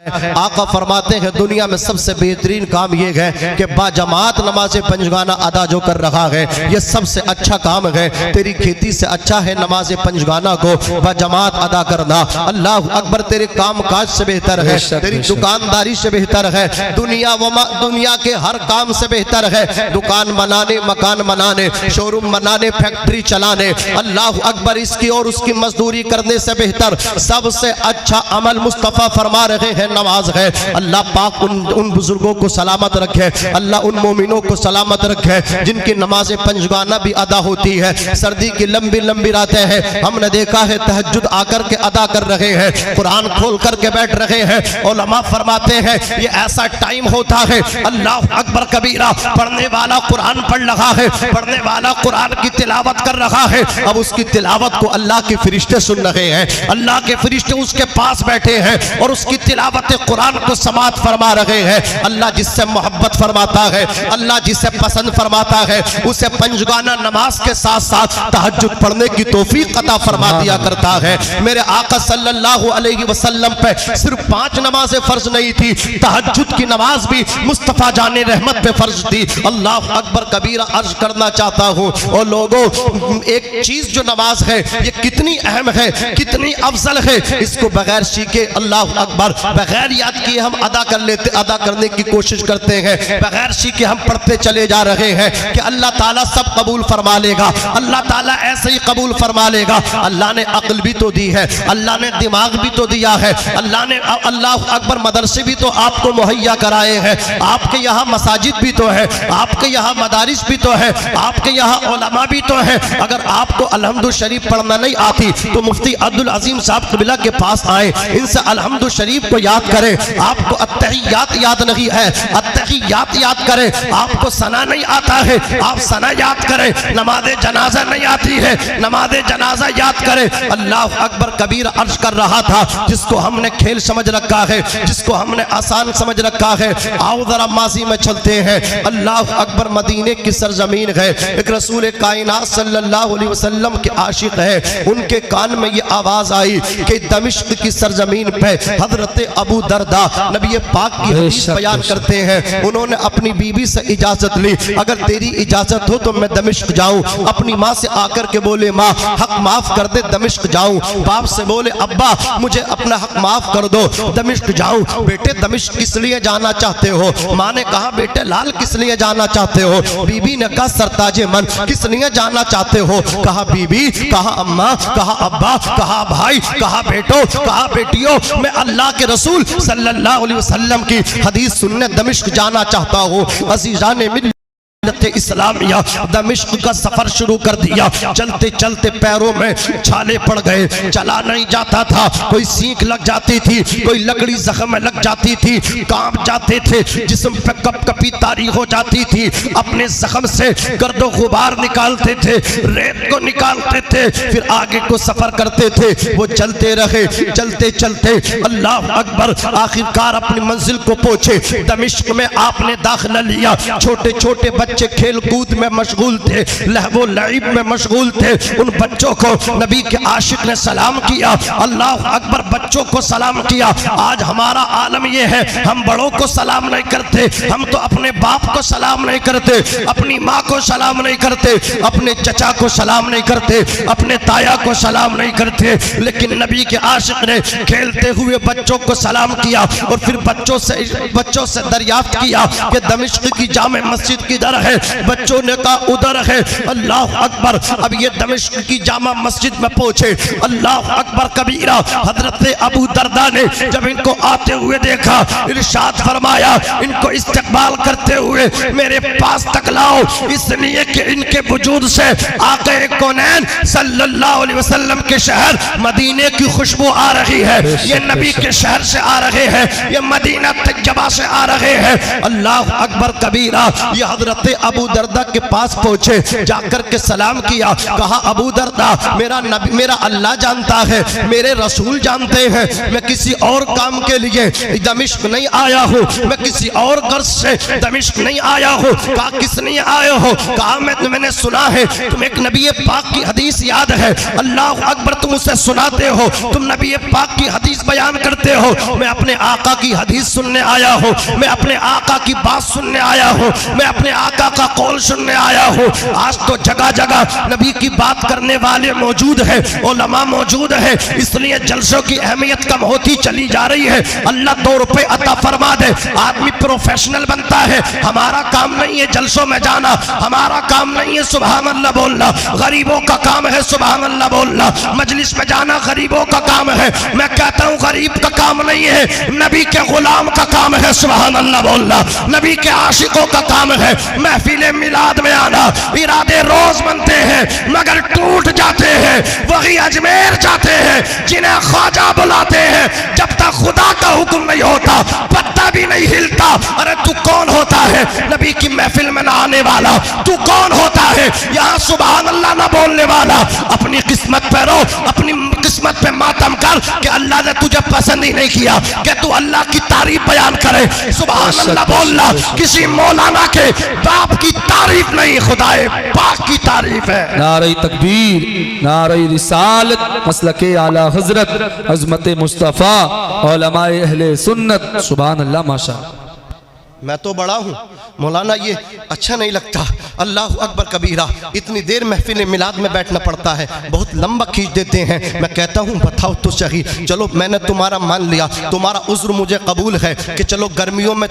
आका फरमाते हैं दुनिया में सबसे बेहतरीन काम ये है कि बाजमात नमाज पंजगाना अदा जो कर रहा है ये सबसे अच्छा काम है। तेरी खेती से अच्छा है नमाज पंजगाना को बाजमात अदा करना। अल्लाह अकबर, तेरे काम काज से बेहतर है, तेरी दुकानदारी से बेहतर है, दुनिया के हर काम से बेहतर है। दुकान बनाने, मकान बनाने, शोरूम बनाने, फैक्ट्री चलाने, अल्लाह अकबर, इसकी और उसकी मजदूरी करने से बेहतर सबसे अच्छा अमल मुस्तफ़ा फरमा रहे हैं नमाज है। अल्लाह पाक उन बुजुर्गों को सलामत रखे, अल्लाह उन मोमिनों को सलामत रखे जिनकी नमाज पंजगाना भी अदा होती है। सर्दी की लंबी लंबी रातें हैं, हमने देखा है तहज्जुद आकर के अदा कर रहे हैं, कुरान खोल करके बैठ रहे हैं। उलमा फरमाते हैं ये ऐसा टाइम होता है, अल्लाह अकबर कबीरा, पढ़ने वाला कुरान पढ़ रहा है, पढ़ने वाला कुरान की तिलावत कर रहा है। अब उसकी तिलावत को अल्लाह के फरिश्ते सुन रहे हैं, अल्लाह के फरिश्ते उसके पास बैठे हैं और उसकी तिलावत कुरान को समात फरमा रहे हैं। अल्लाह जिससे मोहब्बत फरमाता है, अल्लाह जिसे पसंद फरमाता है, उसे पंजगाना नमाज के साथ साथ तहज्जुद पढ़ने की तौफीक अता फरमा दिया करता है। मेरे आका सल्लल्लाहु अलैहि वसल्लम पे सिर्फ 5 नमाजें फर्ज नहीं थी, तहज्जुद की नमाज भी मुस्तफ़ा जाने रहमत पे फर्ज थी। अल्लाह अकबर कबीरा अर्ज करना चाहता हूँ और लोगों, एक चीज जो नमाज है ये कितनी अहम है, कितनी अफजल है, इसको बगैर सीखे अल्लाह अकबर बगैर याद किए हम अदा करने की कोशिश करते हैं, बगैर सीखे हम पढ़ते चले जा रहे हैं कि अल्लाह ताला सब कबूल फरमा लेगा, अल्लाह ताला ऐसे ही कबूल फरमा लेगा। अल्लाह ने अक्ल भी तो दी है, अल्लाह ने दिमाग भी तो दिया है, अल्लाह ने अल्लाह अकबर मदरसे भी तो आपको मुहैया कराए हैं, आपके यहाँ मसाजिद भी तो है, आपके यहाँ मदारिस भी तो है, आपके यहाँ उलमा भी तो है। अगर आपको अलहम्दु शरीफ पढ़ना नहीं आती तो मुफ्ती अब्दुल अजीम साहब क़िबला के पास आए, इनसे अलहम्दु शरीफ को याद करें। आपको अत्तहियात याद नहीं है, अत्तहियात याद करें। आपको सना नहीं आता है, आप सना याद करें। नमाज़े जनाजा नहीं आती है, नमाज़े जनाजा याद करें। अल्लाह अकबर कबीर अर्ज कर रहा था, जिसको हमने खेल समझ रखा है, जिसको हमने आसान समझ रखा है, आओ जरा माजी में चलते हैं। अल्लाह अकबर मदीने की सरजमीन है, एक रसूल कायनात सल्लल्लाहु अलैहि वसल्लम के आशिक है, उनके कान में ये आवाज आई कि दमिश्क की सरजमीन पे हजरत अबू दरदा नबी पाक की हदीस बयान करते हैं, उन्होंने अपनी बीबी से इजाजत ली, अगर तेरी इजाजत हो तो मैं दमिश्क जाऊं। अपनी माँ से आकर के बोले, माँ हक माफ कर दे, दमिश्क जाऊं। बाप से बोले, अब्बा मुझे अपना हक माफ कर दो, दमिश्क जाऊं। बेटे दमिश्क किस लिए जाना चाहते हो? माँ ने कहा, बेटे लाल किस लिए जाना चाहते हो? बीबी ने कहा, सरताजे मन किस लिए जाना चाहते हो? कहा बीबी, कहा अम्मा, कहा अब्बा, कहा भाई, कहा बेटो, कहा बेटियों, मैं अल्लाह के रसूल सल्लल्लाहु अलैहि वसल्लम की हदीस सुनने दमिश्क जाना चाहता हूँ। अज़ीज़ाने मिल्लत इस्लामिया दमिश्क का सफर शुरू कर दिया। चलते चलते पैरों में छाले पड़ गए, चला नहीं जाता था, कोई सीख लग जाती थी, कोई लकड़ी जख्म में लग जाती थी, कांप जाते थे, जिस्म पे कपकपी तारी हो जाती थी। अपने जख्म से गर्दो गुबार निकालते थे, रेत को निकालते थे, फिर आगे को सफर करते थे। वो चलते रहे, चलते चलते अल्लाह अकबर आखिरकार अपनी मंजिल को पहुंचे। दमिश्क में आपने दाखिला लिया। छोटे छोटे बच्चे खेल कूद में मशगूल थे, लहवो लईब में मशगूल थे। उन बच्चों को नबी के आशिक ने सलाम किया। अल्लाह अकबर, बच्चों को सलाम किया। आज हमारा आलम यह है, हम बड़ों को सलाम नहीं करते, हम तो अपने बाप को सलाम नहीं करते, अपनी माँ को सलाम नहीं करते, अपने चचा को सलाम नहीं करते, अपने ताया को सलाम नहीं करते। लेकिन नबी के आशिक ने खेलते हुए बच्चों को सलाम किया और फिर बच्चों से दरियाफ्त किया कि दमिश्क की जामे मस्जिद किधर है? बच्चों ने कहा उधर है। अल्लाह अकबर, अब ये दमिश्क की जामा मस्जिद में पहुंचे। अल्लाह अकबर कबीरा, हजरत अबू दरदा ने जब इनको आते हुए देखा, इरशाद फरमाया, इनको इस्तकबाल करते हुए मेरे पास तक लाओ, इसलिए कि इनके वजूद से आक़े कौनैन सल्लल्लाहु अलैहि वसल्लम के शहर मदीने की खुशबू आ रही है। ये नबी के शहर से आ रहे हैं, ये मदीना तैयबा से आ रहे हैं। अल्लाह अकबर कबीरा, ये हजरत अबू दरदा के पास पहुंचे, जाकर के सलाम किया, कहा अबू दरदा मेरा नबी, मेरा अल्लाह जानता है, मेरे रसूल जानते हैं, मैं किसी और काम के लिए दमिश्क नहीं आया हूँ, मैं किसी और गर्ज से दमिश्क नहीं आया हूँ। कहा किस नहीं आए हो? कहा मैंने सुना है तुम एक नबी पाक की हदीस याद है, अल्लाह अकबर, तुम उसे सुनाते हो, तुम नबी पाक की हदीस बयान करते हो। मैं अपने आका की हदीस सुनने आया हूँ, मैं अपने आका की बात सुनने आया हूँ, मैं अपने आका का कौल सुनने आया हूँ। आज तो जगह जगह नबी की बात करने वाले मौजूद है, उलमा मौजूद है, इसलिए जलसों की अहमियत कम होती चली जा रही है। अल्लाह 2 रुपए अता फरमा दे, आदमी प्रोफेशनल बनता है। हमारा काम नहीं है जलसों में जाना, हमारा काम नहीं है सुभान अल्लाह बोलना, गरीबों का काम है सुभान अल्लाह बोलना। मजलिस में जाना गरीबों का काम है, मैं कहता हूँ गरीब का काम नहीं है, नबी के गुलाम का काम है सुभान अल्लाह बोलना, नबी के आशिकों का काम है। महफिल मिलाद में आना, इरादे रोज बनते हैं मगर टूट जाते हैं। वही अजमेर जाते हैं जिन्हें ख्वाजा बुलाते हैं, जब तक खुदा का हुक्म नहीं होता पत्ता भी नहीं हिलता। अरे तू कौन होता है नबी की महफिल में ना आने वाला? तू कौन होता है यहाँ सुभान अल्लाह ना बोलने वाला? अपनी किस्मत पे रो, अपनी किस्मत पे मातम कर कि अल्लाह ने तुझे पसंद ही नहीं किया, कि तू अल्लाह की तारीफ बयान करे। सुभान अल्लाह बोलना किसी मौलाना के बाप की तारीफ नहीं, खुदाए पाक की तारीफ है। नारे तकबीर, नारे रिसालत, मसलके आला हजरत, अजमत मुस्तफ़ा, उलमाए अहले सुन्नत। सुभान अल्लाह माशा। मैं तो बड़ा हूँ मौलाना, ये अच्छा नहीं लगता। अल्लाह अकबर कबीरा, इतनी देर महफिल मिलाद में बैठना पड़ता है, बहुत लंबा खींच देते हैं। मैं कहता हूँ बताओ तो सही, चलो मैंने तुम्हारा मान लिया, तुम्हारा उज़्र मुझे कबूल है कि चलो गर्मियों में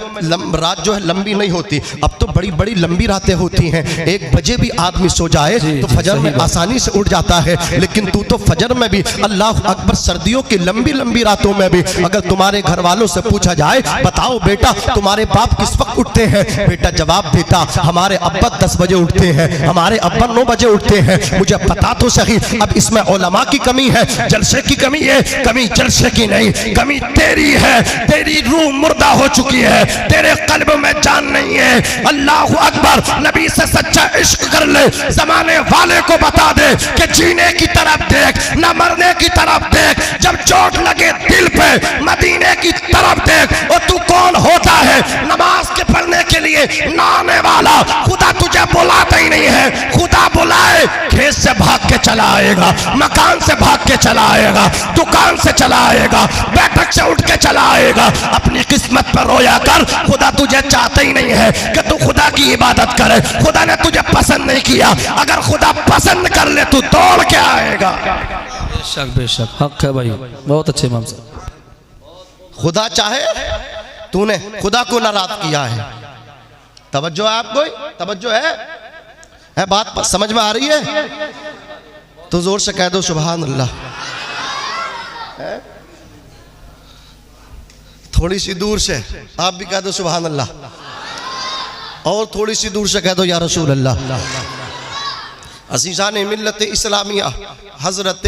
रात जो है लंबी नहीं होती, अब तो बड़ी बड़ी लंबी रातें होती हैं। 1 बजे भी आदमी सो जाए तो फजर में आसानी से उठ जाता है, लेकिन तू तो फजर में भी, अल्लाह अकबर, सर्दियों की लंबी लंबी रातों में भी अगर तुम्हारे घर वालों से पूछा जाए बताओ बेटा तुम्हारे बाप किस वक्त उठते हैं, बेटा जवाब देता हमारे अब्बा 10 बजे उठते हैं, हमारे अब्बा 9 बजे उठते हैं। मुझे पता तो सही, अब इसमें उलमा की कमी है, जलसे की कमी है, कमी जलसे की नहीं, कमी तेरी है। तेरी रूह मुर्दा हो चुकी है, तेरे कल्ब में जान नहीं है। अल्लाह अकबर, नबी से सच्चा इश्क कर ले, जमाने वाले को बता दे कि जीने की तरफ देख न मरने की तरफ देख, जब चोट लगे दिल पे मदीने की तरफ देख। और तू कौन होता है नमाज के पढ़ने के लिए ना आने वाला? खुदा तुझे बुलाता ही नहीं है, खुदा बुलाए खेत से भाग के चला आएगा, मकान से भाग के चला आएगा, दुकान से चला आएगा, बैठक से उठ के चला आएगा। अपनी किस्मत पर रोया कर, खुदा तुझे चाहता ही नहीं है कि तू खुदा की इबादत करे। खुदा ने तुझे पसंद नहीं किया, अगर खुदा पसंद कर ले तू दौड़ के आएगा। बेशक बेशक हक है भाई, बहुत अच्छे इमाम साहब। खुदा चाहे, तूने खुदा को नाराज किया है। तवज्जो है आपको? तवज्जो है बात समझ में आ रही है? तो जोर से कह दो सुभान अल्लाह। थोड़ी सी दूर से आप भी कह दो सुभान अल्लाह, और थोड़ी सी दूर से कह दो या रसूल अल्लाह। अज़ीज़ान मिल्लत इस्लामिया हजरत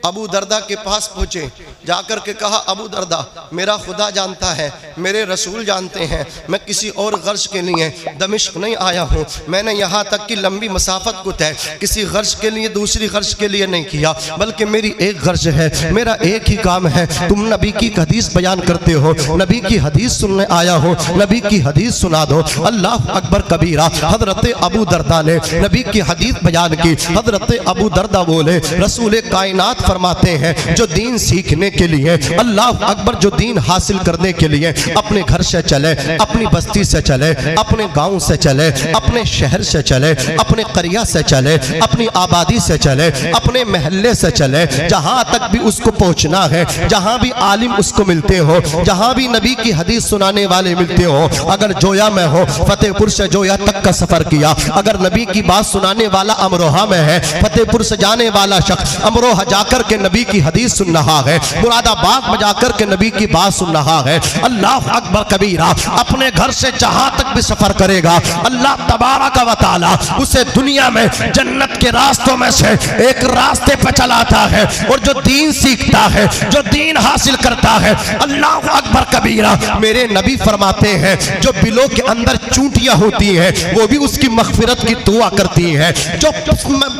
अबू दरदा के पास पहुँचे, जाकर के कहा अबू दरदा मेरा खुदा जानता है, मेरे रसूल जानते हैं, मैं किसी और गर्ज के लिए दमिश्क नहीं आया हूँ। मैंने यहाँ तक कि लंबी मसाफत को तय किसी गर्ज के लिए दूसरी गर्ज के लिए नहीं किया, बल्कि मेरी एक गर्ज है, मेरा एक ही काम है। तुम नबी की हदीस बयान करते हो, नबी की हदीस सुनने आया हो, नबी की हदीस सुना दो। अल्लाह अकबर कबीरा। हजरत अबू दरदा ने नबी की हदीस बयान की। हजरत अबू दरदा बोले रसूल कायनात फरमाते हैं जो दीन सीखने के लिए, अल्लाह अकबर, जो दीन हासिल करने के लिए अपने घर से चले, अपनी बस्ती से चले, अपने गांव से चले, अपने शहर से चले, अपने करिया से चले, अपनी आबादी से चले, अपने महल्ले से चले, जहां तक भी उसको पहुंचना है, जहां भी आलिम उसको मिलते हो, जहां भी नबी की हदीस सुनाने वाले मिलते हो। अगर जोया में हो, फतेहपुर से जोया तक का सफर किया, अगर नबी की बात सुनाने वाला अमरोहा में है, फतेहपुर से जाने वाला शख्स अमरोहा जाकर के नबी की हदीस सुन रहा है, मुरादाबाद में जाकर के नबी की बात सुन रहा है। अल्लाह अकबर कबीरा। अपने घर से जहां तक भी सफर करेगा अल्लाह तबारक व तआला उसे दुनिया में जन्नत के रास्तों में से एक रास्ते पर चलाता है। और जो दीन सीखता है, जो दीन हासिल करता है, अल्लाह अकबर कबीरा, मेरे नबी फरमाते हैं जो बिलों के अंदर चूंटियां होती हैं वो भी उसकी मगफिरत की दुआ करती हैं। जो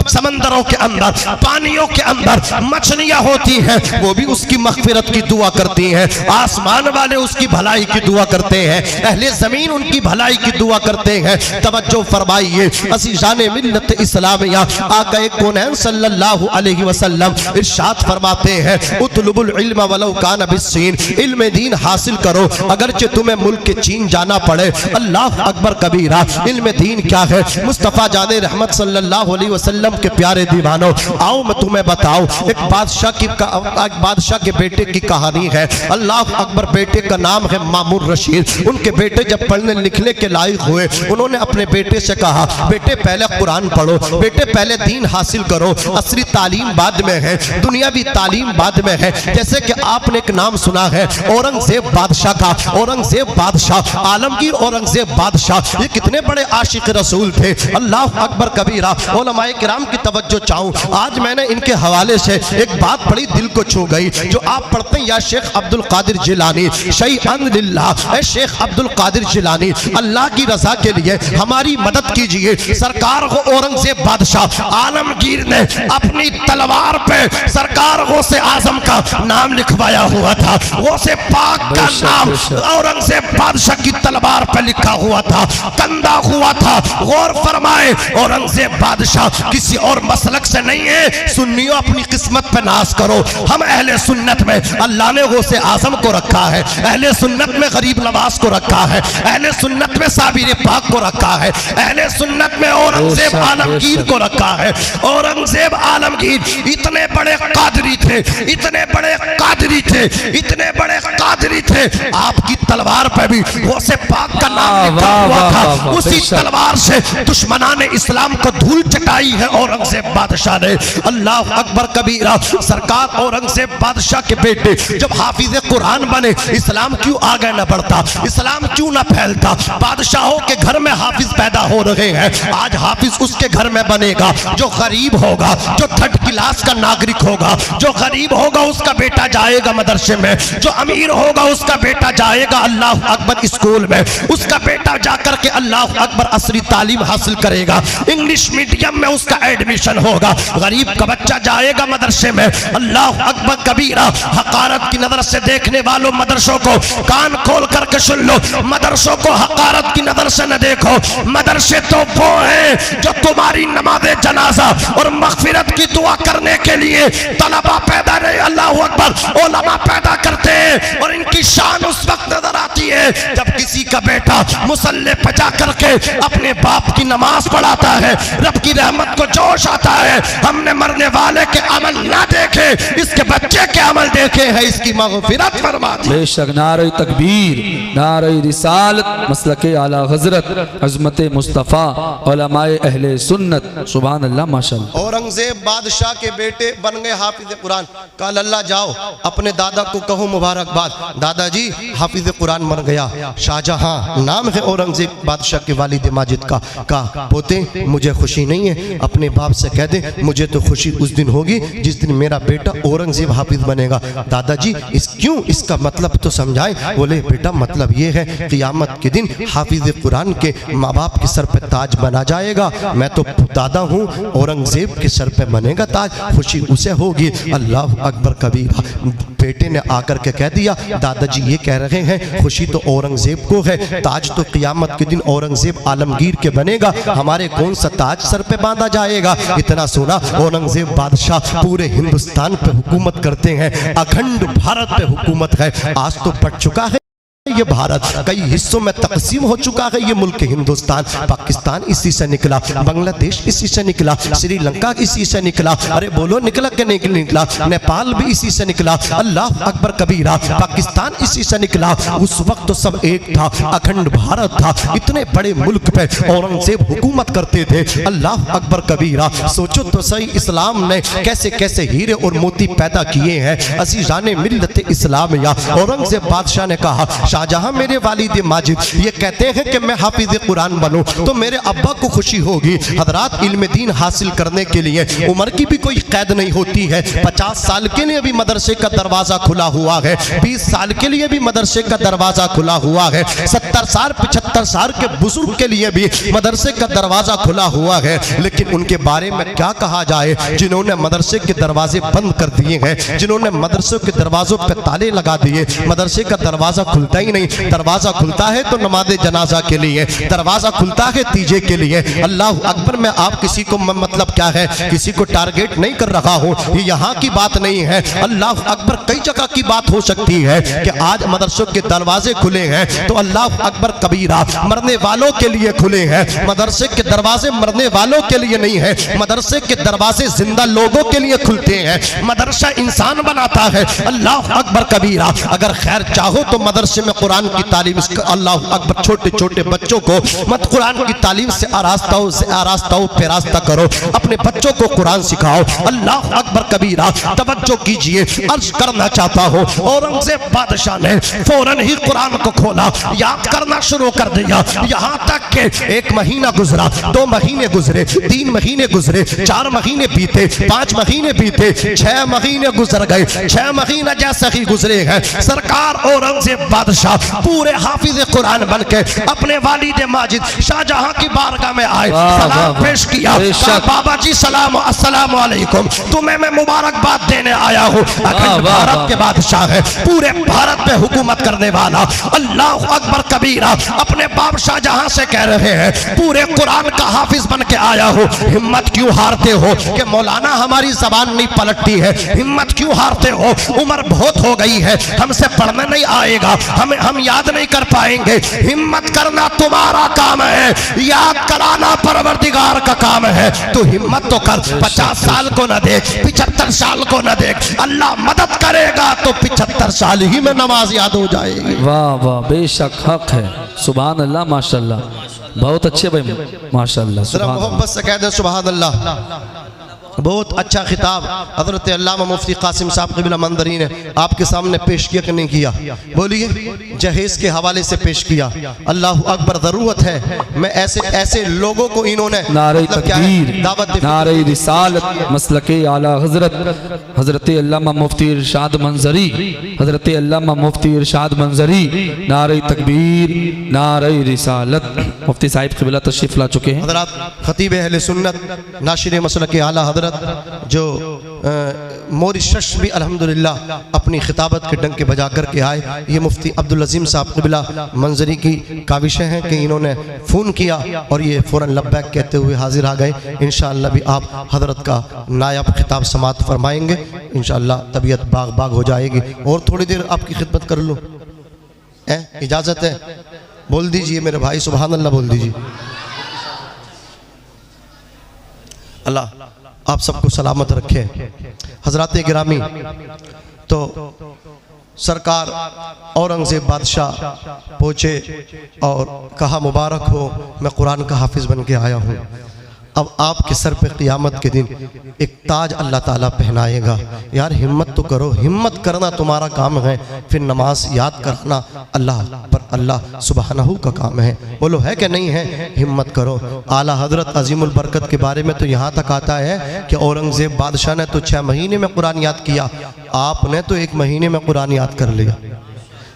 समंदरों के अंदर, पानियों के अंदर मछलियां होती हैं वो भी उसकी मगफिरत की दुआ करती हैं। आसमान वाले उसकी भलाई की दुआ करते हैं, अहले जमीन उनकी भलाई की दुआ करते हैं। तवज्जो फरमाइए, अज़ीज़ान मिल्लत इस्लामिया आका कौनैन सल्लल्लाहु अलैहि वसल्लम इरशाद फरमाते हैं, उतलुबुल इल्म वलौ कान बिस्सीन, इल्म दीन हासिल करो अगरचे तुम्हें मुल्क के चीन जाना पड़े। अल्लाह अकबर कबीरा। इल्म दीन क्या है? मुस्तफ़ा जाने रहमत सल्लल्लाहु अलैहि वसल्लम के प्यारे दीवानों, आओ मैं तुम्हें बताऊं। एक बादशाह के बेटे की कहानी है। अल्लाह अकबर। बेटे का नाम है मामूर रशीद। उनके बेटे जब पढ़ने लिखने के लायक हुए, उन्होंने अपने बेटे से कहा, बेटे पहले कुरान पढ़ो, बेटे पहले दीन हासिल करो, असली तालीम बाद में है, दुनियावी तालीम बाद में है। जैसे कि आपने एक नाम सुना है औरंगजेब बादशाह का। औरंगजेब बादशाह, आलमगीर औरंगजेब बादशाह, ये कितने बड़े आशिक रसूल थे। अल्लाह अकबर कबीरा। उलमाए किराम की तवज्जो चाहूं, आज मैंने इनके हवाले से एक बात बड़ी दिल को छू गई जो आप पढ़ते हैं, या शेख अब्दुल कादिर जिलानी, शैअन लिल्लाह, शेख अब्दुल कादिर जिलानी, अल्लाह की रजा के लिए हमारी मदद कीजिए। सरकार को औरंगजेब बादशाह आलमगीर ने अपनी तलवार पे सरकार गौसे आजम का नाम लिखवाया हुआ था। गौसे पाक का नाम औरंगजेब बादशाह की तलवार पे लिखा हुआ था, कंधा हुआ था। गौर फरमाए, औरंगजेब बादशाह किसी और मसलक से नहीं है। सुन्नियों अपनी किस्मत पे नाज करो। हम अहले सुन्नत में अल्लाह ने गौसे आजम को रखा है, अहले सुन्नत में गरीब नवाज को रखा है, अहले सुन्नत में साबिर पाक को रखा है, अहले सुन्नत में औरंगजेब आलमगीर को रखा है। औरंगजेब आलमगीर इतने बड़े कादरी थे, इतने बड़े कादरी थे, इतने बड़े कादरी थे, आपकी तलवार पे भी गौसे पाक का नाम लिखा हुआ था। उसी तलवार से दुश्मनाने इस्लाम को धूल चटाई है औरंगजेब बादशाह ने। अल्लाह अकबर कबीरा। सरकार औरंगजेब बादशाह के बेटे जब हाफिज कुरान बने, इस्लाम क्यों आगे न बढ़ता, इस्लाम क्यों न फैलता। बादशाहों के घर में हाफिज पैदा हो रहे हैं, आज हाफिज उसके घर में बनेगा जो गरीब होगा, जो थर्ड क्लास का नागरिक होगा। जो गरीब होगा उसका बेटा जाएगा मदरसे में, जो अमीर होगा उसका बेटा जाएगा अल्लाह अकबर स्कूल में, उसका बेटा जाकर के अल्लाह अकबर असली तालीम हासिल करेगा, इंग्लिश मीडियम में उसका एडमिशन होगा। गरीब का बच्चा जाएगा मदरसे में। अल्लाह अकबर कबीरा। हकारत की नजर से देखने वालों, मदरसों को कान खोल करके सुन लो, मदरसों को हकारत की नजर से न देखो। मदरसे तो वो हैं जो तुम्हारी नमाज़े जनाजा और मगफिरत की दुआ करने के लिए तलबा पैदा नहीं, अल्लाह अकबर, उलमा पैदा करते हैं। और इनकी शान उस वक्त नजर आती है जब किसी का बेटा मुसल्ले पे जा करके अपने बाप की नमाज पढ़ाता है, रब की रहमत को जोश आता है। हमने मरने वाले के अमल ना देखे, इसके बच्चे के अमल देखे हैं, इसकी मगफिरत फरमा दी। बेशक नारे तकबीर, नारे रिसालत, मसलके आला हजरत, अज़मत मुस्तफ़ा, उलमाए अहले सुन्नत। सुभान अल्लाह, माशाअल्लाह। औरंगजेब बादशाह के बेटे बन गए हाफिज कुरान। कल अल्लाह जाओ अपने दादा को कहो मुबारकबाद, दादाजी हाफिज कुरान बन गया। शाहजहां नाम है औरंगजेब बादशाह के वालिद माजिद का। पोते मुझे खुशी नहीं है, अपने बाप से कह दे मुझे तो खुशी उस दिन होगी जिस दिन मेरा बेटा औरंगजेब हाफिज बनेगा। दादाजी क्यों, इसका मतलब तो समझाएं। बोले बेटा मतलब ये है क़ियामत के दिन हाफिज कुरान के माँ बाप के सर पे ताज बना जाएगा। मैं तो दादा हूँ, औरंगजेब के सर पे बनेगा ताज, खुशी उसे होगी। अल्लाह अकबर कबीरा। बेटे ने आकर के कह दिया दादाजी ये कह रहे हैं खुशी तो औरंगजेब को है, ताज तो क़ियामत के दिन औरंगजेब आलमगीर के बनेगा, हमारे कौन सा ताज सर पे बांधा जाएगा। इतना सुना, औरंगजेब बादशाह पूरे हिंदुस्तान पे हुकूमत करते हैं, अखंड भारत पे हुकूमत है। आज तो बढ़ चुका है ये भारत, कई हिस्सों में तकसीम हो चुका है ये मुल्क हिंदुस्तान। पाकिस्तान इसी से निकला, बांग्लादेश इसी से निकला, श्रीलंका इसी से निकला, अरे बोलो निकला कि नहीं निकला, नेपाल भी इसी से निकला। अल्लाह अकबर कबीरा, पाकिस्तान इसी से निकला। उस वक्त तो सब एक था, अखंड भारत था। इतने बड़े मुल्क पे औरंगजेब हुकूमत करते थे। अल्लाह अकबर कबीरा, सोचो तो सही इस्लाम ने कैसे कैसे हीरे और मोती पैदा किए हैं। अज़ीज़ाने मिल्लत इस्लाम या औरंगजेब बादशाह ने कहा, शाहजहां मेरे वालिद माजिद ये कहते हैं कि मैं हाफिज कुरान बनूं तो मेरे अब्बा को खुशी होगी। हजरात, इल्म दीन हासिल करने के लिए उम्र की भी कोई कैद नहीं होती है। 50 साल के लिए भी मदरसे का दरवाजा खुला हुआ है, 20 साल के लिए भी मदरसे का दरवाजा खुला हुआ है, 70 साल 75 साल के बुजुर्ग के लिए भी मदरसे का दरवाजा खुला हुआ है। लेकिन उनके बारे में क्या कहा जाए जिन्होंने मदरसे के दरवाजे बंद कर दिए हैं, जिन्होंने मदरसों के दरवाजों पर ताले लगा दिए। मदरसे का दरवाजा खुलता ही नहीं। दरवाजा खुलता है तो नमाज जनाजा के लिए, दरवाजा खुलता है तीजे के लिए। अल्लाह अकबर, मैं आप किसी को मतलब क्या है, किसी को टारगेट नहीं कर रहा हूँ, ये यहाँ की बात नहीं है। अल्लाह अकबर कई जगह की बात हो सकती है कि आज मदरसों के दरवाजे खुले हैं तो अल्लाह अकबर कबीरा मरने वालों के लिए खुले हैं। मदरसे के दरवाजे मरने वालों के लिए नहीं है, मदरसे के दरवाजे जिंदा लोगों के लिए खुलते हैं। मदरसा इंसान बनाता है। अल्लाह अकबर कबीरा, अगर खैर चाहो तो मदरसे में कुरान की तालीम, अल्लाह अकबर, छोटे छोटे बच्चों को मत कुरान की तालीम से आरास्ता पेरास्ता करो, अपने बच्चों को कुरान सिखाओ। अल्लाह अकबर कबीरा, तवज्जो कीजिए, अर्ज करना चाहता हूँ, औरंगजेब बादशाह ने फौरन ही कुरान को खोला, याद करना शुरू कर दिया। यहाँ तक के 1 महीना गुजरा, 2 महीने गुजरे, 3 महीने गुजरे, 4 महीने बीते, 5 महीने बीते, 6 महीने गुजर गए। 6 महीने जैसे ही गुजरे हैं, सरकार औरंगजेब बादशाह पूरे हाफिज कुरान बन के अपने वालिद माजिद शाहजहां की बारगाह में आए, सलाम पेश किया। बाबा जी सलाम, अस्सलाम वालेकुम, तुम्हें मैं मुबारकबाद देने आया हूँ। अखंड भारत के बादशाह है, पूरे भारत पे हुकूमत करने वाला। अल्लाह अकबर कबीरा अपने बाप शाहजहां से कह रहे हैं, पूरे कुरान का हाफिज बन के आया हूँ, हिम्मत क्यों हारते हो कि मौलाना हमारी जबान नहीं पलटती है, हिम्मत क्यों हारते हो, उम्र बहुत हो गई है, हमसे पढ़ना नहीं आएगा, हम याद नहीं कर पाएंगे। हिम्मत करना तुम्हारा काम है, याद कराना परवरदिगार का काम है। तो हिम्मत तो कर, 50 साल को न देख, 75 साल को न देख, अल्लाह मदद करेगा तो 75 साल ही में नमाज याद हो जाएगी। वाह वाह, बेशक हक है। सुभान अल्लाह, माशाल्लाह, बहुत अच्छे भाई, माशाल्लाह। जरा मोहब्बत से कह दे सुभान अल्लाह। बहुत अच्छा खिताब हजरत अल्लामा मुफ्ती कासिम साहब क़िबला मंदरी ने आपके सामने पेश किया कि नहीं किया? बोलिए, जहेज के हवाले से पेश किया। अल्लाह अकबर, ज़रूरत है मैं ऐसे लोगों को इन्होंने नारे तकबीर, नारे रिसालत, मसलके आला हजरत हजरत अल्लामा मुफ्ती इरशाद मंजरी, हजरत अल्लामा मुफ्ती इरशाद मंजरी, नारे तकबीर, नारे रिसालत। मुफ्ती साहिब क़िबला तशरीफ ला चुके हैं। हजरत खतीब अहले सुन्नत नाशिर मसलके आला हजरत जो मॉरिशस भी अल्हम्दुलिल्लाह अपनी खिताबत के डंके बजा करके आए। ये मुफ्ती अब्दुल अजीम साहब क़िबला मंजरी की काविशें हैं कि इन्होंने फ़ोन किया और ये फ़ौरन लब्बैक कहते हुए हाजिर आ गए। इंशाअल्लाह भी आप हजरत का नायाब खिताब समात फरमाएंगे, इंशाअल्लाह तबीयत बाग बाग हो जाएगी। और थोड़ी देर आपकी खिदमत कर लूँ, इजाज़त है? बोल दीजिए मेरे भाई, सुभान अल्लाह बोल दीजिए। अल्लाह आप सबको सलामत रखे। हजरात गिरामी, तो सरकार औरंगजेब बादशाह पहुँचे और कहा, मुबारक हो, मैं कुरान का हाफिज बन के आया हूँ। अब आपके सर पे क़ियामत के दिन एक ताज अल्लाह ताला पहनाएगा। यार हिम्मत तो करो, हिम्मत करना तुम्हारा काम है, फिर नमाज याद करना अल्लाह सुबहानहू का काम है। बोलो है कि नहीं है? हिम्मत करो। आला हजरत अजीमुल बरकत के बारे में तो यहाँ तक आता है कि औरंगजेब बादशाह ने तो 6 महीने में कुरान याद किया, आपने तो 1 महीने में कुरान याद कर लिया।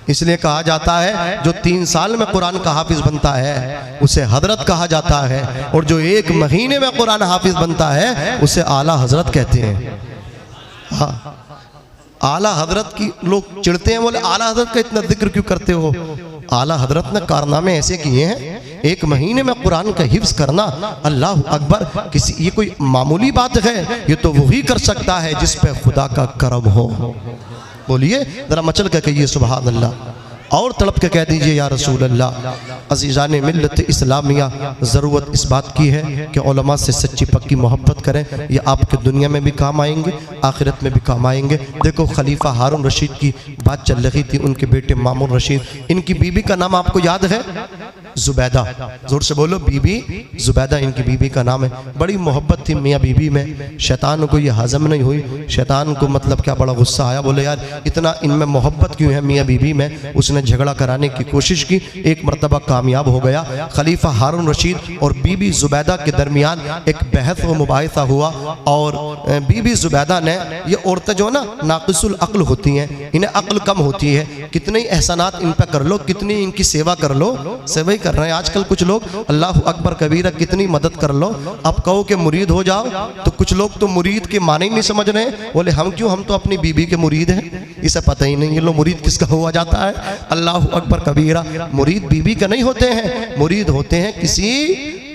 इसलिए कहा जाता है जो 3 साल में कुरान का हाफिज बनता है उसे हजरत कहा जाता है, और जो 1 महीने में कुरान हाफिज बनता है उसे आला हजरत कहते हैं। हाँ, आला हजरत की लोग चिढ़ते हैं, बोले आला हजरत का इतना जिक्र क्यों करते हो? आला हजरत ने कारनामे ऐसे किए हैं, 1 महीने में कुरान का हिफ्ज करना, अल्लाह अकबर, ये कोई मामूली बात है? ये तो वही कर सकता है जिस पे खुदा का करम हो। बोलिए जरा मचल कर कहिए सुभान अल्लाह। और तड़प के कह दीजिए या रसूल अल्लाह। अज़ीज़ान मिल्लत इस्लामिया, ज़रूरत इस बात की है कि उलमा से सच्ची पक्की मोहब्बत करें। ये आपके दुनिया में भी काम आएंगे, आखिरत में भी काम आएंगे। देखो खलीफा हारून रशीद की बात चल रही थी, उनके बेटे मामून रशीद, इनकी बीबी का नाम आपको याद है? जुबैदा। जोर से बोलो, बीबी जुबैदा इनकी बीबी का नाम है। बड़ी मोहब्बत थी मियाँ बीबी में। शैतान को ये हजम नहीं हुई, शैतान को मतलब क्या बड़ा गुस्सा आया, बोले यार इतना इनमें मोहब्बत क्यों है मियाँ बीबी में। उसने झगड़ा कराने की कोशिश की, एक मरतबा कामयाब हो गया। खलीफा हारून रशीद और बीबी जुबैदा के दरमियान एक बहस व मुबाहिसा हुआ और बीबी जुबैदा ने, ये औरतें जो ना नाक़िसुल अक्ल होती हैं, इन्हें अक्ल कम होती है, कितने एहसानात इन पर कर लो, कितनी इनकी सेवा कर लो, सेवा ही कर रहे हैं आजकल कुछ लोग। अल्लाह अकबर कबीरा, कितनी मदद कर लो। अब कहो कि मुरीद हो जाओ तो कुछ लोग तो मुरीद के माने ही नहीं समझ रहे। बोले हम क्यों, हम तो अपनी बीबी के मुरीद हैं। इसे पता ही नहीं ये लोग मुरीद किसका हुआ जाता है। अल्लाह अकबर कबीरा, मुरीद बीबी का नहीं होते हैं, मुरीद होते हैं किसी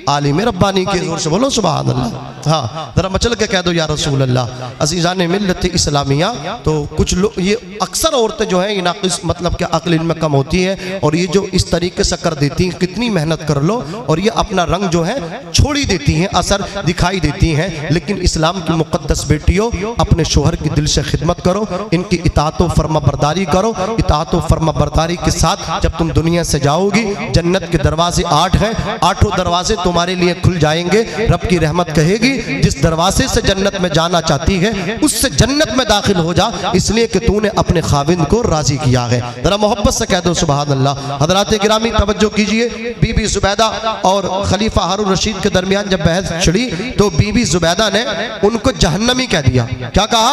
आलिम रब्बानी के। जोर से बोलो सुभान अल्लाह। हाँ, जरा मचल के कह दो या रसूल अल्लाह। अज़ीज़ान मिल्लत इस्लामिया, तो कुछ लोग, ये अक्सर औरतें जो हैं नाक़िस मतलब क्या अक्ल इनमें कम होती है और ये जो इस तरीके से कर देती हैं, कितनी मेहनत कर लो और ये अपना रंग जो है छोड़ी देती हैं, असर दिखाई देती हैं। लेकिन इस्लाम की मुक़द्दस बेटियों, अपने शोहर की दिल से खिदमत करो, इनकी इताअत व फर्मा बरदारी करो। इताअत व फर्मा बरदारी के साथ जब तुम दुनिया से जाओगी, जन्नत के दरवाजे 8 हैं, 8 दरवाजे तुम्हारे लिए खुल जाएंगे। रब की रहमत कहेगी जिस दरवाजे से जन्नत में जाना चाहती है उससे जन्नत में दाखिल हो जा, इसलिए कि तूने अपने खाविंद को राजी किया है। जरा मोहब्बत से कह दो सुभान अल्लाह। हज़रात गिरामी तवज्जो कीजिए, बीबी जुबैदा और खलीफा हारून रशीद के दरमियान जब बहस छिड़ी तो बीबी जुबैदा ने उनको जहन्नमी कह दिया। क्या कहा?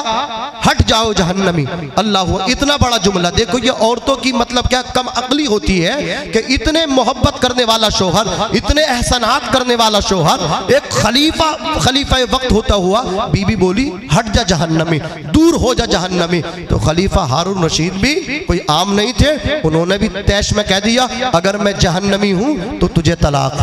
हट जाओ जहन्नमी। अल्लाह, इतना बड़ा जुमला। देखो ये औरतों की मतलब क्या कम अक्ली होती है कि इतने मोहब्बत करने वाला शोहर, इतने एहसानात करने वाला शोहर, एक खलीफा वक्त होता हुआ बीबी बोली हट जा जहन्नमी, दूर हो जा जहन्नमी। तो खलीफा हारून रशीद भी कोई आम नहीं थे, उन्होंने भी तैश में कह दिया अगर मैं जहन्नमी हूं तो तुझे तलाक,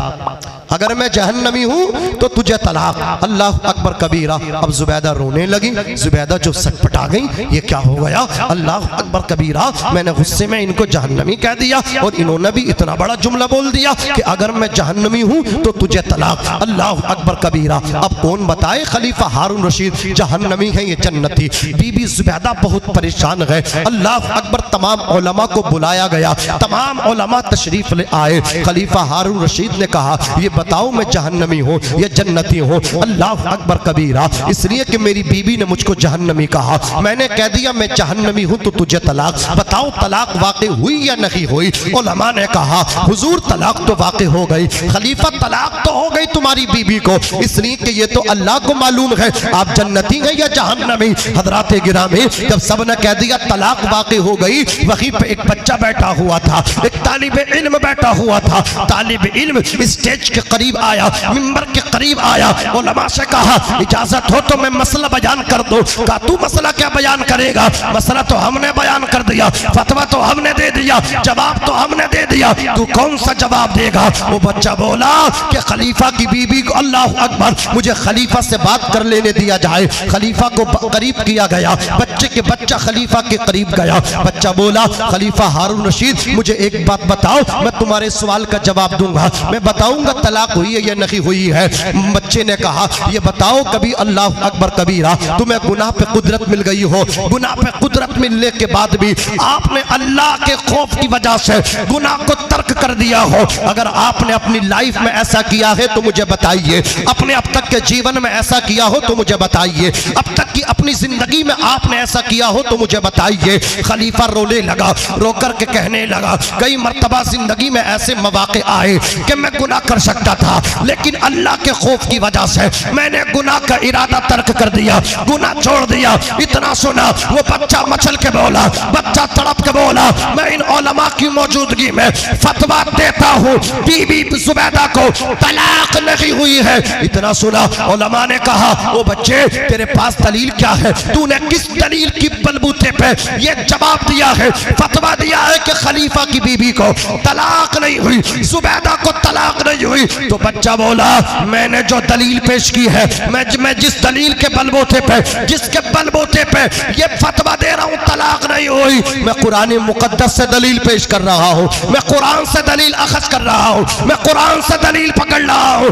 अगर मैं जहन्नमी हूं तो तुझे तलाक। अल्लाह अकबर कबीरा। अब जुबैदा रोने लगी, जुबैदा जो सटपटा गई, ये क्या हो गया? अल्लाह अकबर कबीरा, मैंने गुस्से में इनको जहन्नमी कह दिया और इन्होंने भी इतना बड़ा जुमला बोल दिया कि अगर मैं जहन्नमी हूं तो तुझे तलाक। अल्लाह अकबर कबीरा। अब कौन बताए खलीफा हारून रशीद जहन्नमी है ये जन्नती? बीबी जुबैदा बहुत परेशान है। अल्लाह अकबर, तमाम उलमा को बुलाया गया, तमाम उलमा तशरीफ ले आए। खलीफा हारून रशीद ने कहा ये बताओ मैं जहन्नमी हूँ या जन्नती हूँ? अल्लाह अकबर कबीरा। इसलिए कि मेरी बीबी ने मुझको जहन्नमी कहा, मैंने कह दिया मैं जहन्नमी हूँ तो तुझे तलाक। बताओ तलाक वाक़ई हुई या नहीं हुई? उलमा ने कहा हुजूर तलाक तो वाक़ई हो गई, खलीफा तलाक तो हो गई तुम्हारी बीबी को, इसलिए कि ये तो अल्लाह को मालूम है आप जन्नती हैं या जहन्नमी। हज़रात गिरामी, जब सब ने कह दिया तलाक वाक़ई हो गई, वहीं पे एक बच्चा बैठा हुआ था, एक तालिब इल्म बैठा हुआ था। तालिब इल्म स्टेज के करीब आया, मिंबर के करीब आया, उलमा से कहा इजाजत हो तो मैं मसला बयान कर दूं। कहा तू मसला क्या बयान करेगा? मसला तो हमने बयान कर दिया, फतवा तो हमने दे दिया, जवाब तो हमने दे दिया, तू कौन सा जवाब देगा? वो बच्चा बोला कि खलीफा की बीबी को, अल्लाह अकबर, मुझे खलीफा से बात कर लेने दिया जाए। खलीफा को करीब किया गया, बच्चा खलीफा के करीब गया। बच्चा बोला खलीफा हारून रशीद मुझे एक बात बताओ, मैं तुम्हारे सवाल का जवाब दूंगा, मैं बताऊंगा तलाक हुई है या नहीं हुई है। बच्चे ने कहा ये बताओ कभी अल्लाह अकबर कबीरा तुम्हें गुनाह पे कुदरत मिल गई हो, गुनाह पे कुदरत मिलने के बाद भी आपने अल्लाह के खौफ की वजह से गुनाह को तर्क कर दिया हो? अगर आपने अपनी लाइफ में ऐसा किया है तो मुझे बताइए, अपने अब तक के जीवन में ऐसा किया हो तो मुझे बताइए, अब तक की अपनी जिंदगी में आपने ऐसा किया हो तो मुझे बताइए। खलीफा रोने लगा, रो कर के कहने लगा कई मर्तबा जिंदगी में ऐसे मौके आए कि मैं गुनाह कर सकता था, लेकिन अल्लाह के खौफ की वजह से मैंने गुनाह का इरादा तर्क कर दिया, गुनाह छोड़ दिया। इतना सुना वो बच्चा मचल के बोला, बच्चा तड़प के बोला मैं इन उलमा की मौजूदगी में फतवा देता हूँ बीबी जुबैदा को तलाक नहीं हुई है। इतना सुना उलमा ने कहा ओ बच्चे तेरे पास दलील क्या है, तूने किस दलील की बलबूते पे ये जवाब दिया है, फतवा दिया है कि खलीफा की बीबी को तलाक नहीं हुई, जुबैदा को तलाक नहीं हुई। तो बच्चा बोला मैंने जो दलील पेश की है, मैं जिस दलील के बलबूते पे, जिसके बलबूते पे ये फतवा दे रहा हूं तलाक नहीं हुई, मैं कुरान मुकद्दस से दलील पेश कर रहा हूं, मैं कुरान से दलील अखज़ कर रहा हूं, मैं कुरान से दलील पकड़ रहा हूं।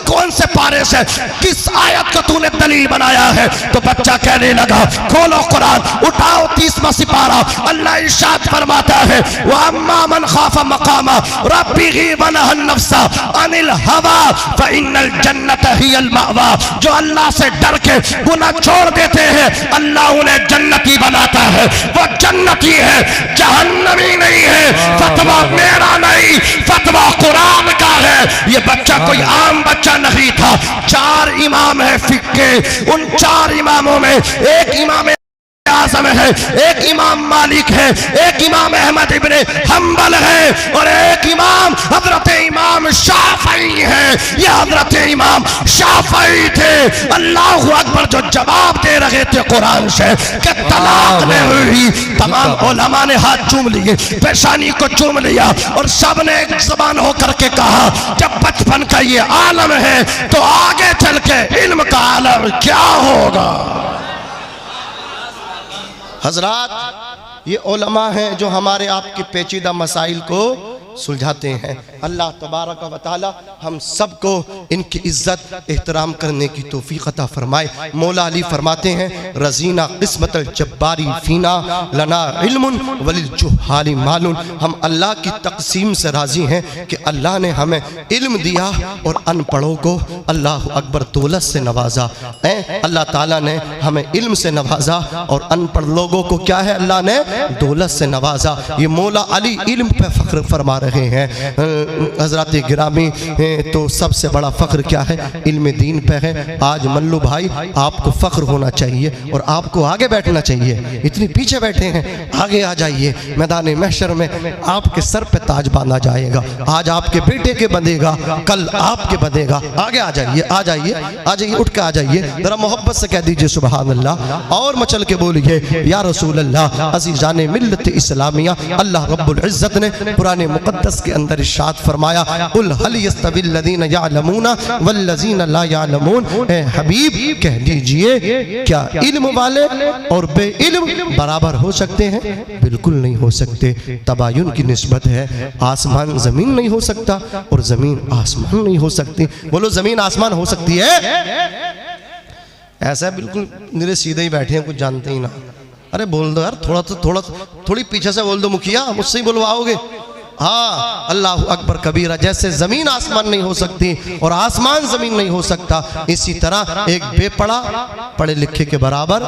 कौन से पारे से, किस आयत को तूने दलील बनाया है? तो बच्चा कहने लगा खोलो कुरान, उठाओ 30वां सिपारा, अल्लाह इरशाद फरमाता है व अम्मा मन खाफा मकामा रब्बिही व नहा नफ्सा अनिल हवा फइन्नल जन्नत हियल मअवा। जो अल्लाह से डर के गुनाह छोड़ देते हैं अल्लाह उन्हें जन्नती बनाता है, वो जन्नती है, जहन्नमी नहीं है। फतवा मेरा नहीं, फतवा कुरान का है। ये बच्चा कोई आम बच्चा नहीं था। 4 इमाम है फिक्र के, उन 4 इमामों में एक इमाम आज़म है, एक इमाम मालिक है, एक इमाम अहमद इब्ने हम्बल है और एक इमाम हजरत इमाम शाफई है। ये हजरत इमाम शाफई थे। अल्लाह अकबर जो जवाब दे रहे थे कुरान से कि तलाक नहीं हुई, तमाम उलमा ने हाथ चूम लिए, पेशानी को चूम लिया और सब ने एक ज़बान होकर के कहा जब बचपन का ये आलम है तो आगे चल के इल्म का आलम क्या होगा। हजरात ये उलमा हैं जो हमारे आपके पेचीदा मसाइल को सुलझाते हैं। अल्लाह तबारक व तआला हम सबको इनकी इज्जत एहतराम करने की तौफीक अता फरमाए। मौला अली फरमाते हैं रजीना किस्मतल जब्बारी फीना लना इल्मुन वलिल जुहाली मालून। हम अल्लाह की तकसीम से राजी हैं कि अल्लाह ने हमें इल्म दिया और अनपढ़ों को अल्लाह अकबर दौलत से नवाजा। अल्लाह ताला ने हमें इल्म से नवाजा और अनपढ़ लोगों को क्या है अल्लाह ने दौलत से नवाजा। ये मौला अली इल्म पे फख्र फरमा रहे हैं। हजरत गिरामी तो सबसे बड़ा फ़ख्र क्या है, इल्म दीन पे है। आज मल्लू भाई आपको फ़ख्र होना चाहिए और आपको आगे बैठना चाहिए। इतनी पीछे बैठे हैं, आगे आ जाइए। मैदान महशर में आपके सर पे ताज बांधा जाएगा। आज आपके बेटे के बंधेगा, कल आपके बंधेगा। आगे आ जाइए, आ जाइए, आ जाइए, उठ के आ जाइए। ज़रा मोहब्बत से कह दीजिए सुभान अल्लाह और मचल के बोलिए या रसूल अल्लाह। अज़ीज़ान मिल्लत इस्लामिया, अल्लाह रब्बुल इज़्ज़त ने पुराने मुक़द्दस के अंदर इरशाद फरमाया कुल हल यस्तविल लज़ीना यअलमूना वल्लज़ीना ला यअलमून। ए हबीब कह दीजिए क्या इल्म वाले और बेइल्म बराबर हो सकते हैं? बिल्कुल नहीं हो सकते। तबायुन की निस्बत है। आसमान ज़मीन नहीं हो सकता और ज़मीन आसमान नहीं हो सकती। बोलो ज़मीन आसमान हो सकती है? ऐसा बिल्कुल मेरे सीधे ही बैठे हैं, कुछ जानते ही ना। अरे बोल दो यार, थोड़ी पीछे से बोल दो मुखिया, मुझसे ही बोलवाओगे। हाँ, अल्लाह अकबर कबीरा। जैसे ज़मीन आसमान नहीं हो सकती और आसमान ज़मीन नहीं हो सकता, इसी तरह एक बेपढ़ा पढ़े लिखे के बराबर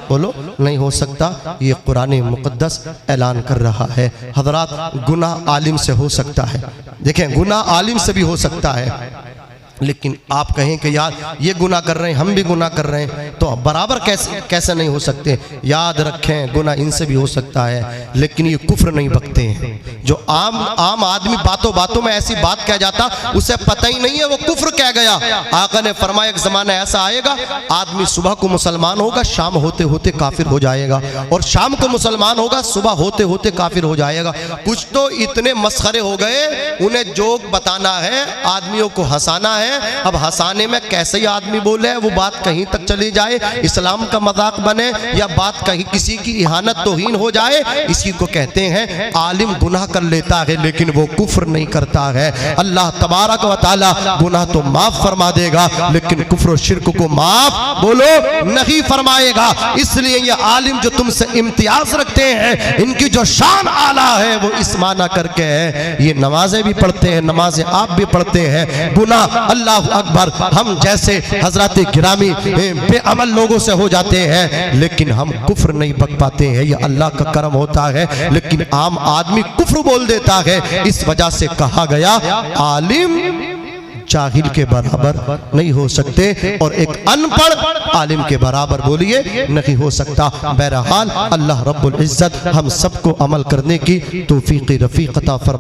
बोलो नहीं हो सकता। ये कुरान मुक़द्दस ऐलान कर रहा है। हज़रात गुनाह आलिम से हो सकता है। देखें, गुनाह आलिम से भी हो सकता है, लेकिन आप कहें कि यार ये गुनाह कर रहे हैं, हम भी गुनाह कर रहे हैं, तो बराबर कैसे नहीं हो सकते। याद रखें गुनाह इनसे भी हो सकता है, लेकिन ये कुफ्र नहीं बकते हैं। जो आम आदमी बातों में ऐसी बात कह जाता, उसे पता ही नहीं है वो कुफ्र कह गया। आका ने फरमाया एक ज़माना ऐसा आएगा, आदमी सुबह को मुसलमान होगा, शाम होते होते काफिर हो जाएगा, और शाम को मुसलमान होगा, सुबह होते होते काफिर हो जाएगा। कुछ तो इतने मसखरे हो गए, उन्हें जोक बताना है, आदमियों को हंसाना है। अब हंसाने में कैसे ही आदमी बोले, वो बात कहीं तक चली जाए, इस्लाम का मजाक बने या बात कहीं किसी की इहानत तौहीन हो जाए, इसी को कहते हैं आलिम गुनाह कर लेता है लेकिन वो कुफ्र नहीं करता है। अल्लाह तबारक व तआला गुनाह तो माफ फरमा देगा लेकिन कुफ्र और शिर्क को माफ बोलो नहीं फरमाएगा। इसलिए ये आलिम जो तुमसे इम्तियाज रखते हैं, इनकी जो शान आला है वो इस माना करके है, ये नमाजें भी पढ़ते हैं, नमाजें आप भी पढ़ते हैं। गुनाह अल्लाह अकबर हम जैसे हजरत गिरामी बेअमल लोगों से हो जाते हैं, लेकिन हम कुफ्र नहीं बक पाते हैं, ये अल्लाह का करम होता है। लेकिन आम आदमी कुफ्र बोल देता है, इस वजह से कहा गया आलिम जाहिल के बराबर नहीं हो सकते और एक अनपढ़ आलिम के बराबर बोलिए नहीं हो सकता। बहरहाल अल्लाह रब्बुल इज्जत हम सबको अमल करने की तौफीक रफीक अता फरमाए।